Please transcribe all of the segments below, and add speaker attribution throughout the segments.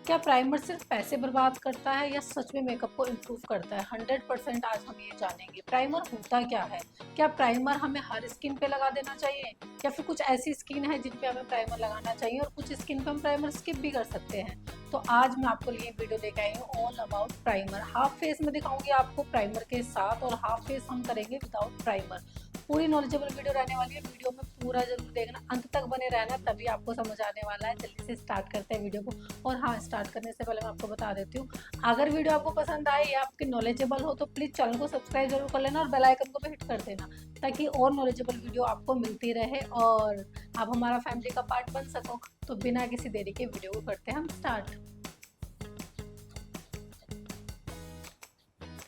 Speaker 1: क्या प्राइमर सिर्फ पैसे बर्बाद करता है या सच में मेकअप को इम्प्रूव करता है? 100% आज हम ये जानेंगे। प्राइमर होता क्या है? क्या प्राइमर हमें हर स्किन पे लगा देना चाहिए या फिर कुछ ऐसी स्किन है जिन पे हमें प्राइमर लगाना चाहिए और कुछ स्किन पे हम प्राइमर स्किप भी कर सकते हैं? तो आज मैं आपको लिए वीडियो लेके आई हूँ all about primer. Half face में दिखाऊंगी आपको प्राइमर के साथ और हाफ फेस हम करेंगे विदाउट प्राइमर। पूरी नॉलेजेबल वीडियो रहने वाली है। वीडियो में पूरा जरूर देखना, अंत तक बने रहना, तभी आपको समझ आने वाला है। जल्दी से स्टार्ट करते हैं वीडियो को। और हाँ, स्टार्ट करने से पहले मैं आपको बता देती हूँ, अगर वीडियो आपको पसंद आए या आपकी नॉलेजेबल हो तो प्लीज़ चैनल को सब्सक्राइब जरूर कर लेना और बेल आइकन को भी हिट कर देना, ताकि और नॉलेजेबल वीडियो आपको मिलती रहे और आप हमारा फैमिली का पार्ट बन सको। तो बिना किसी देरी के वीडियो को करते हैं हम स्टार्ट।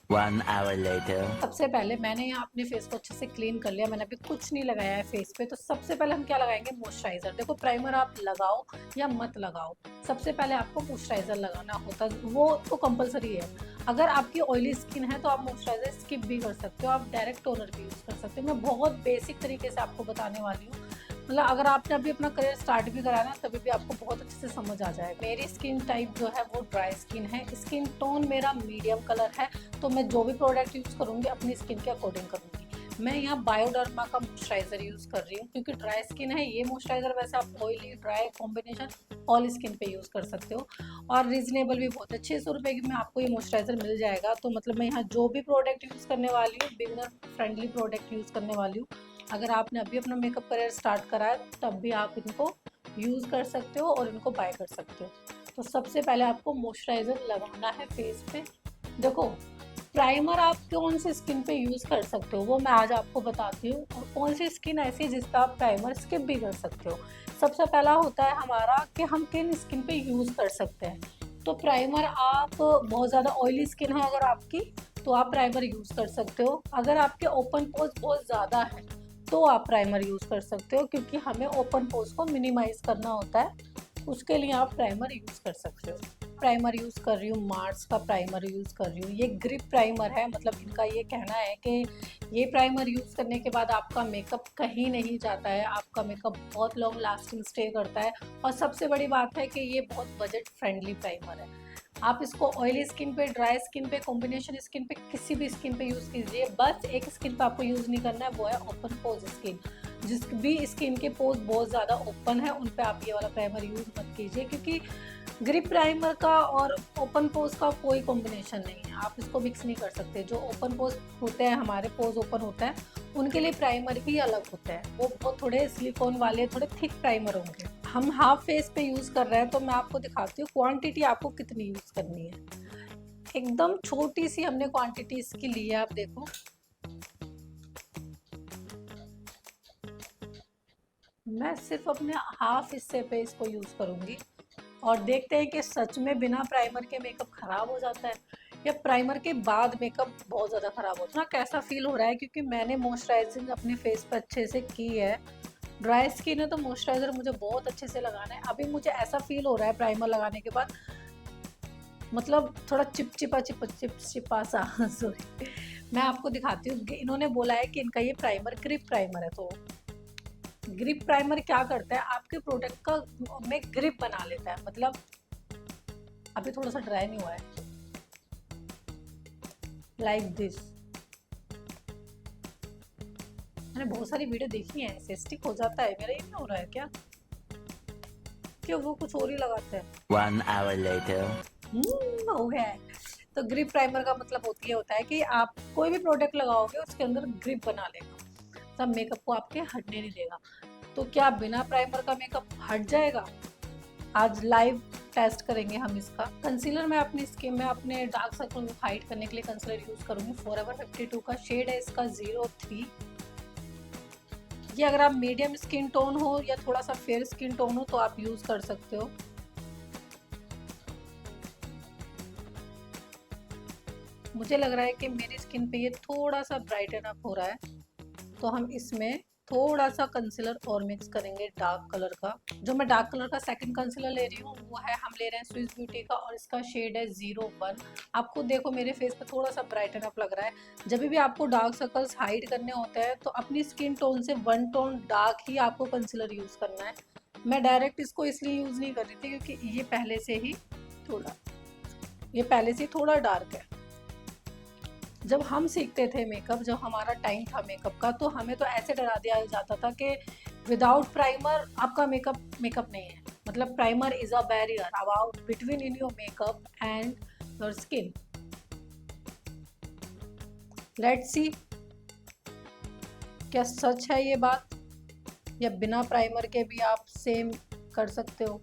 Speaker 2: 1 hour later.
Speaker 1: सबसे पहले मैंने यहाँ अपने फेस को अच्छे से क्लीन कर लिया। मैंने अभी कुछ नहीं लगाया है फेस पे। तो सबसे पहले हम क्या लगाएंगे? मॉइस्चराइजर। देखो, प्राइमर आप लगाओ या मत लगाओ, सबसे पहले आपको मॉइस्चराइजर लगाना होता है, वो तो कंपलसरी है। अगर आपकी ऑयली स्किन है तो आप मॉइस्चराइजर स्किप भी कर सकते हो, आप डायरेक्ट टोनर भी यूज़ कर सकते हो। मैं बहुत बेसिक तरीके से आपको बताने वाली हूँ, मतलब अगर आपने अभी अपना करियर स्टार्ट भी करा ना तभी भी आपको बहुत अच्छे से समझ आ जाएगा। मेरी स्किन टाइप जो है वो ड्राई स्किन है, स्किन टोन मेरा मीडियम कलर है, तो मैं जो भी प्रोडक्ट यूज़ करूँगी अपनी स्किन के अकॉर्डिंग करूँगी। मैं यहाँ बायोडर्मा का मॉइस्चराइजर यूज़ कर रही हूँ क्योंकि ड्राई स्किन है। ये मॉइस्चराइजर वैसे आप oily dry combination all skin पे यूज़ कर सकते हो और रीजनेबल भी बहुत है। 600 रुपये में आपको ये मॉइस्चराइजर मिल जाएगा। तो मतलब मैं यहाँ जो भी प्रोडक्ट यूज़ करने वाली हूँ बिगिनर फ्रेंडली प्रोडक्ट यूज़ करने वाली हूँ। अगर आपने अभी अपना मेकअप करियर स्टार्ट करा है तब भी आप इनको यूज़ कर सकते हो और इनको बाय कर सकते हो। तो सबसे पहले आपको मॉइस्चराइज़र लगाना है फेस पे। देखो, प्राइमर आप कौन सी स्किन पे यूज़ कर सकते हो वो मैं आज आपको बताती हूँ, और कौन सी स्किन ऐसी है जिस पर आप प्राइमर स्किप भी कर सकते हो। सबसे पहला होता है हमारा कि हम किन स्किन पे यूज़ कर सकते हैं। तो प्राइमर आप बहुत ज़्यादा ऑयली स्किन है अगर आपकी, तो आप प्राइमर यूज़ कर सकते हो। अगर आपके ओपन पोर्स बहुत ज़्यादा है तो आप प्राइमर यूज़ कर सकते हो, क्योंकि हमें ओपन पोर्स को मिनिमाइज़ करना होता है, उसके लिए आप प्राइमर यूज़ कर सकते हो। प्राइमर यूज़ कर रही हूँ, मार्स का प्राइमर यूज़ कर रही हूँ। ये ग्रिप प्राइमर है, मतलब इनका ये कहना है कि ये प्राइमर यूज़ करने के बाद आपका मेकअप कहीं नहीं जाता है, आपका मेकअप बहुत लॉन्ग लास्टिंग स्टे करता है। और सबसे बड़ी बात है कि ये बहुत बजट फ्रेंडली प्राइमर है। आप इसको ऑयली स्किन पे, ड्राई स्किन पे, कॉम्बिनेशन स्किन पे, किसी भी स्किन पे यूज़ कीजिए। बस एक स्किन पे आपको यूज़ नहीं करना है, वो है ओपन पोज स्किन। जिस भी स्किन के पोज बहुत ज़्यादा ओपन है उन पे आप ये वाला प्राइमर यूज़ मत कीजिए, क्योंकि ग्रिप प्राइमर का और ओपन पोज का कोई कॉम्बिनेशन नहीं है, आप इसको मिक्स नहीं कर सकते। जो ओपन पोज होते हैं, हमारे पोज ओपन होता है, उनके लिए प्राइमर ही अलग होता है, वो बहुत थोड़े सिलिकॉन वाले थोड़े थिक प्राइमर होंगे। हम हाफ फेस पे यूज़ कर रहे हैं तो मैं आपको दिखाती हूँ क्वांटिटी आपको कितनी यूज़ करनी है। एकदम छोटी सी हमने क्वांटिटी इसकी ली है, आप देखो। मैं सिर्फ अपने हाफ हिस्से पे इसको यूज़ करूँगी और देखते हैं कि सच में बिना प्राइमर के मेकअप ख़राब हो जाता है या प्राइमर के बाद मेकअप बहुत ज़्यादा ख़राब होता है। ना कैसा फील हो रहा है, क्योंकि मैंने मॉइस्चराइजिंग अपने फेस पर अच्छे से की है। ड्राई स्किन है तो मॉइस्चराइज़र मुझे बहुत अच्छे से लगाना है। अभी मुझे ऐसा फील हो रहा है प्राइमर लगाने के बाद, मतलब थोड़ा चिपचिपा सा सॉरी। मैं आपको दिखाती हूँ, इन्होंने बोला है कि इनका ये प्राइमर ग्रिप प्राइमर है। तो ग्रिप प्राइमर क्या करता है, आपके प्रोडक्ट का में ग्रिप बना लेता है। मतलब अभी थोड़ा सा ड्राई नहीं हुआ है, लाइक दिस। मैंने बहुत सारी वीडियो देखी है, ऐसे स्टिक हो जाता है, मेरा ये नहीं हो रहा है क्या? क्यों, वो कुछ और ही लगाते हैं।
Speaker 2: 1 hour later.
Speaker 1: हो गया है। तो ग्रिप प्राइमर का मतलब होता है कि आप कोई भी प्रोडक्ट लगाओगे उसके अंदर ग्रिप बना लेगा, सब मेकअप को आपके हटने नहीं देगा। तो क्या बिना प्राइमर का मेकअप हट जाएगा? आज लाइव टेस्ट करेंगे हम इसका। कंसीलर मैं अपनी स्किन में अपने डार्क सर्कल को हाइड करने के लिए कंसीलर यूज़ करूँगी। फॉरएवर 52 का शेड है इसका 03। ये अगर आप मीडियम स्किन टोन हो या थोड़ा सा फेयर स्किन टोन हो तो आप यूज़ कर सकते हो। मुझे लग रहा है कि मेरी स्किन पे ये थोड़ा सा ब्राइटन अप हो रहा है, तो हम इसमें थोड़ा सा कंसीलर और मिक्स करेंगे डार्क कलर का। जो मैं डार्क कलर का सेकंड कंसीलर ले रही हूँ वो है, हम ले रहे हैं स्विस ब्यूटी का और इसका शेड है 01। आपको देखो मेरे फेस पे थोड़ा सा ब्राइटन अप लग रहा है। जब भी आपको डार्क सर्कल्स हाइड करने होते हैं तो अपनी स्किन टोन से 1 टोन डार्क ही आपको कंसीलर यूज़ करना है। मैं डायरेक्ट इसको इसलिए यूज़ नहीं कर रही थी क्योंकि ये पहले से ही थोड़ा, ये पहले से थोड़ा डार्क है। जब हम सीखते थे मेकअप, जब हमारा टाइम था मेकअप का, तो हमें तो ऐसे डरा दिया जाता था कि विदाउट प्राइमर आपका मेकअप मेकअप नहीं है। मतलब primer is a barrier about between in your makeup and your skin. Let's see क्या सच है ये बात, या बिना प्राइमर के भी आप सेम कर सकते हो।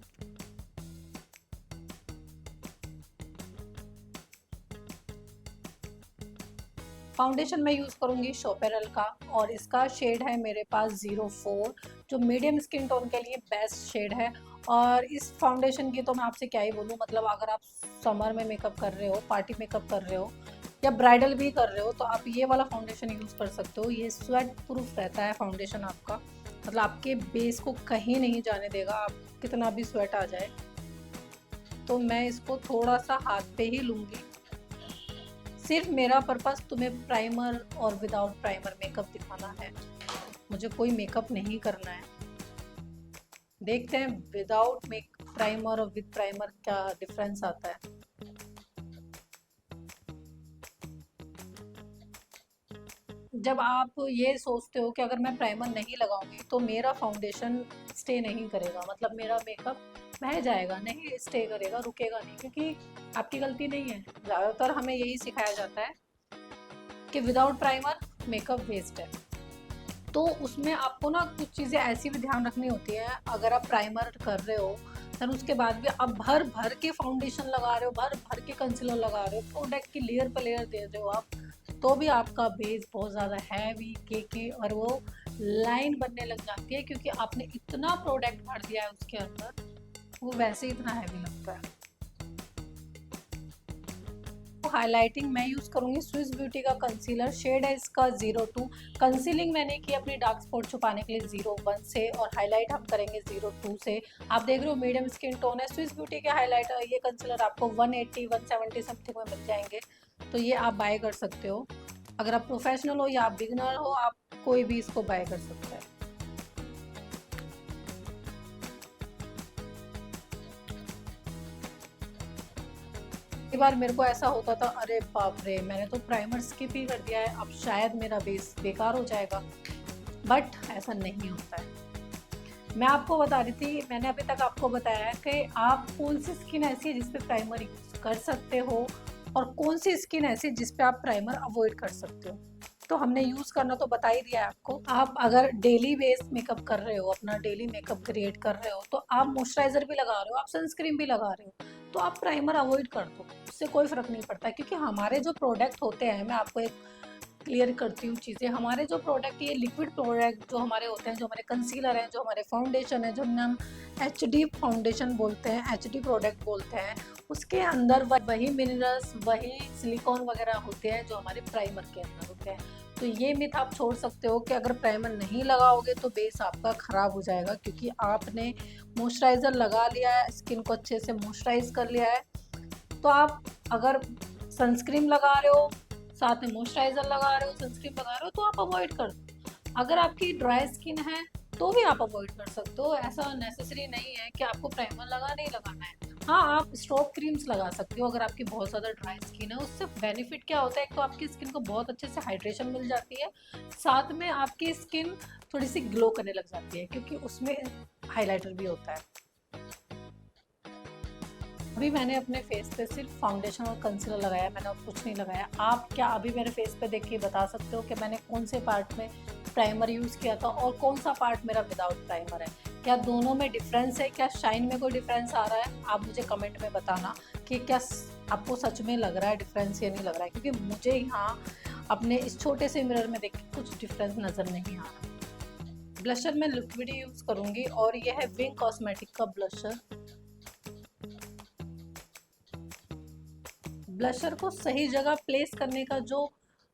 Speaker 1: फाउंडेशन मैं यूज़ करूँगी शोपेरल का, और इसका शेड है मेरे पास 04, जो मीडियम स्किन टोन के लिए बेस्ट शेड है। और इस फाउंडेशन की तो मैं आपसे क्या ही बोलूँ, मतलब अगर आप समर में मेकअप कर रहे हो, पार्टी मेकअप कर रहे हो, या ब्राइडल भी कर रहे हो, तो आप ये वाला फाउंडेशन यूज़ कर सकते हो। ये स्वेट प्रूफ रहता है फाउंडेशन आपका, मतलब आपके बेस को कहीं नहीं जाने देगा, आप कितना भी स्वेट आ जाए। तो मैं इसको थोड़ा सा हाथ पे ही लूँगी। सिर्फ मेरा पर्पस तुम्हें प्राइमर और विदाउट प्राइमर मेकअप दिखाना है, मुझे कोई मेकअप नहीं करना है। देखते हैं विदाउट प्राइमर और विद प्राइमर क्या डिफरेंस आता है। जब आप ये सोचते हो कि अगर मैं प्राइमर नहीं लगाऊंगी तो मेरा फाउंडेशन स्टे नहीं करेगा, मतलब मेरा मेकअप बह जाएगा, नहीं स्टे करेगा, रुकेगा नहीं, क्योंकि आपकी गलती नहीं है। ज़्यादातर हमें यही सिखाया जाता है कि विदाउट प्राइमर मेकअप वेस्ट है। तो उसमें आपको ना कुछ चीज़ें ऐसी भी ध्यान रखनी होती है। अगर आप प्राइमर कर रहे हो, फिर उसके बाद भी आप भर भर के फाउंडेशन लगा रहे हो, भर भर के कंसीलर लगा रहे हो, प्रोडक्ट की लेयर पर लेयर दे रहे हो आप, तो भी आपका बेस बहुत ज़्यादा हैवी केकी और वो लाइन बनने लग जाती है, क्योंकि आपने इतना प्रोडक्ट भर दिया है उसके अंदर, वो वैसे ही इतना हैवी लगता है। हाइलाइटिंग मैं यूज़ करूँगी स्विस ब्यूटी का कंसीलर, शेड है इसका 02। कंसीलिंग मैंने की अपनी डार्क स्पॉट छुपाने के लिए 01 से, और हाईलाइट हम करेंगे 02 से। आप देख रहे हो मीडियम स्किन टोन है। स्विस ब्यूटी के हाइलाइटर ये कंसीलर आपको 180-170 समथिंग में मिल जाएंगे, तो ये आप बाय कर सकते हो। अगर आप प्रोफेशनल हो या आप बिगिनर हो, आप कोई भी इसको बाय कर सकता है। कई बार मेरे को ऐसा होता था, अरे बाप रे मैंने तो प्राइमर स्किप ही कर दिया है, अब शायद मेरा बेस बेकार हो जाएगा, बट ऐसा नहीं होता है। मैं आपको बता रही थी, मैंने अभी तक आपको बताया है कि आप कौन सी स्किन ऐसी है जिस पे प्राइमर यूज कर सकते हो, और कौन सी स्किन ऐसी है जिस पे आप प्राइमर अवॉइड कर सकते हो। तो हमने यूज़ करना तो बता ही दिया है आपको। आप अगर डेली बेस मेकअप कर रहे हो, अपना डेली मेकअप क्रिएट कर रहे हो, तो आप मॉइस्चराइजर भी लगा रहे हो, आप सनस्क्रीन भी लगा रहे हो, तो आप प्राइमर अवॉइड कर दो, उससे कोई फ़र्क नहीं पड़ता। क्योंकि हमारे जो प्रोडक्ट होते हैं, मैं आपको एक क्लियर करती हूँ चीज़ें, हमारे जो प्रोडक्ट, ये लिक्विड प्रोडक्ट जो हमारे होते हैं, जो हमारे कंसीलर हैं, जो हमारे फाउंडेशन है, जो हम एचडी फाउंडेशन बोलते हैं, एचडी प्रोडक्ट बोलते हैं, उसके अंदर वही मिनरल्स, वही सिलिकॉन वगैरह होते हैं जो हमारे प्राइमर के अंदर होते हैं। तो ये मिथ आप छोड़ सकते हो कि अगर प्राइमर नहीं लगाओगे तो बेस आपका ख़राब हो जाएगा, क्योंकि आपने मॉइस्चराइज़र लगा लिया है, स्किन को अच्छे से मॉइस्चराइज कर लिया है। तो आप अगर सनस्क्रीन लगा रहे हो, साथ में मॉइस्चराइज़र लगा रहे हो, सनस्क्रीन लगा रहे हो, तो आप अवॉइड कर दो। अगर आपकी ड्राई स्किन है तो भी आप अवॉइड कर सकते हो, ऐसा नेसेसरी नहीं है कि आपको प्राइमर लगाना ही लगाना है। हाँ, आप स्ट्रोक क्रीम्स लगा सकते हो अगर आपकी बहुत ज़्यादा ड्राई स्किन है। उससे बेनिफिट क्या होता है, एक तो आपकी स्किन को बहुत अच्छे से हाइड्रेशन मिल जाती है, साथ में आपकी स्किन थोड़ी सी ग्लो करने लग जाती है, क्योंकि उसमें हाइलाइटर भी होता है। अभी मैंने अपने फेस पे सिर्फ फाउंडेशन और कंसीलर लगाया, मैंने और कुछ नहीं लगाया। आप क्या अभी मेरे फेस पे देख के बता सकते हो कि मैंने कौन से पार्ट में प्राइमर यूज़ किया था और कौन सा पार्ट मेरा विदाउट प्राइमर है? क्या दोनों में डिफरेंस है? क्या शाइन में कोई डिफरेंस आ रहा है? आप मुझे कमेंट में बताना कि क्या आपको सच में लग रहा है डिफरेंस या नहीं लग रहा है, क्योंकि मुझे यहाँ अपने इस छोटे से मिरर में देख के कुछ डिफरेंस नज़र नहीं आ रहा। ब्लशर मैं लिक्विड यूज़ करूँगी, और यह है विंग कॉस्मेटिक का ब्लशर। ब्लशर को सही जगह प्लेस करने का जो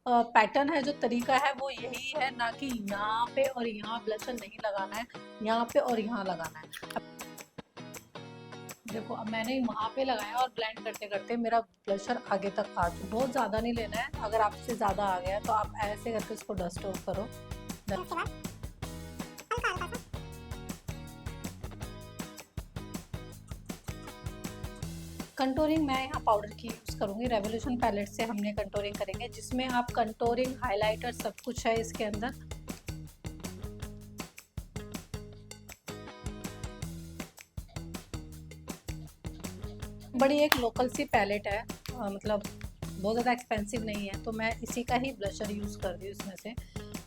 Speaker 1: पैटर्न है, जो तरीका है, वो यही है, ना कि यहाँ पे और यहाँ ब्लशर नहीं लगाना है, यहाँ पे और यहाँ लगाना है। अब देखो, अब मैंने वहाँ पे लगाया और ब्लेंड करते करते मेरा ब्लशर आगे तक आ चुका। बहुत ज़्यादा नहीं लेना है, अगर आपसे ज़्यादा आ गया तो आप ऐसे करके इसको डस्ट ऑफ करो। कंटूरिंग मैं यहाँ पाउडर की यूज़ करूँगी, रेवोल्यूशन पैलेट से हमने कंटूरिंग करेंगे, जिसमें आप कंटूरिंग, हाइलाइटर सब कुछ है इसके अंदर। बड़ी एक लोकल सी पैलेट है, मतलब बहुत ज़्यादा एक्सपेंसिव नहीं है, तो मैं इसी का ही ब्लशर यूज़ कर रही हूँ इसमें से।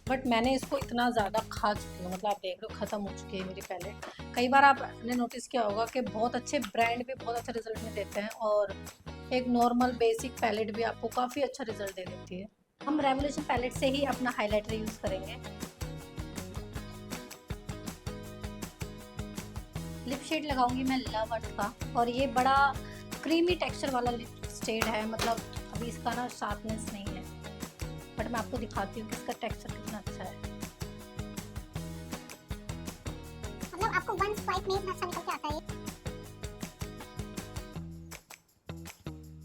Speaker 1: बट मैंने इसको इतना ज़्यादा खा चुकी हूँ, मतलब आप देख रहे हो ख़त्म हो चुकी है मेरी पैलेट। कई बार आपने नोटिस किया होगा कि बहुत अच्छे ब्रांड भी बहुत अच्छा रिजल्ट में देते हैं, और एक नॉर्मल बेसिक पैलेट भी आपको काफ़ी अच्छा रिजल्ट दे देती है। हम रेवोल्यूशन पैलेट से ही अपना हाइलाइटर यूज़ करेंगे। लिप शेड लगाऊंगी मैं लव अर्थ का, और ये बड़ा क्रीमी टेक्सचर वाला लिप शेड है, मतलब अभी इसका ना शार्पनेस नहीं है, बट मैं आपको दिखाती हूँ कि इसका टेक्सचर कितना अच्छा है।
Speaker 3: मतलब आपको वन स्वाइप में इतना अच्छा निकल के आता है।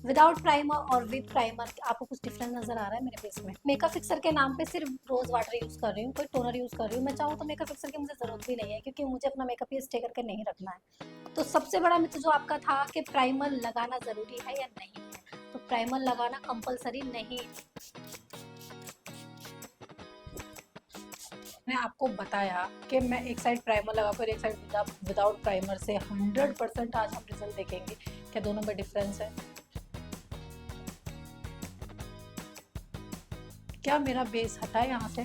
Speaker 1: विदाउट प्राइमर और विद प्राइमर आपको कुछ डिफरेंस नजर आ रहा है मेरे फेस में? मेकअप फिक्सर के नाम पे सिर्फ रोज वाटर यूज कर रही हूँ, कोई टोनर यूज कर रही हूँ। मैं चाहूँ तो मेकअप फिक्सर की मुझे जरूरत भी नहीं है, क्योंकि मुझे अपना मेकअप ये स्टे करके नहीं रखना है। तो सबसे बड़ा मिथ जो आपका था कि प्राइमर लगाना जरूरी है या नहीं है, तो प्राइमर लगाना कंपलसरी नहीं है। मैंने आपको बताया कि मैं एक साइड प्राइमर लगाकर एक साइड विदाउट प्राइमर से 100% आज हम रिजल्ट देखेंगे, क्या दोनों में डिफरेंस है। क्या मेरा बेस हटा है यहाँ से?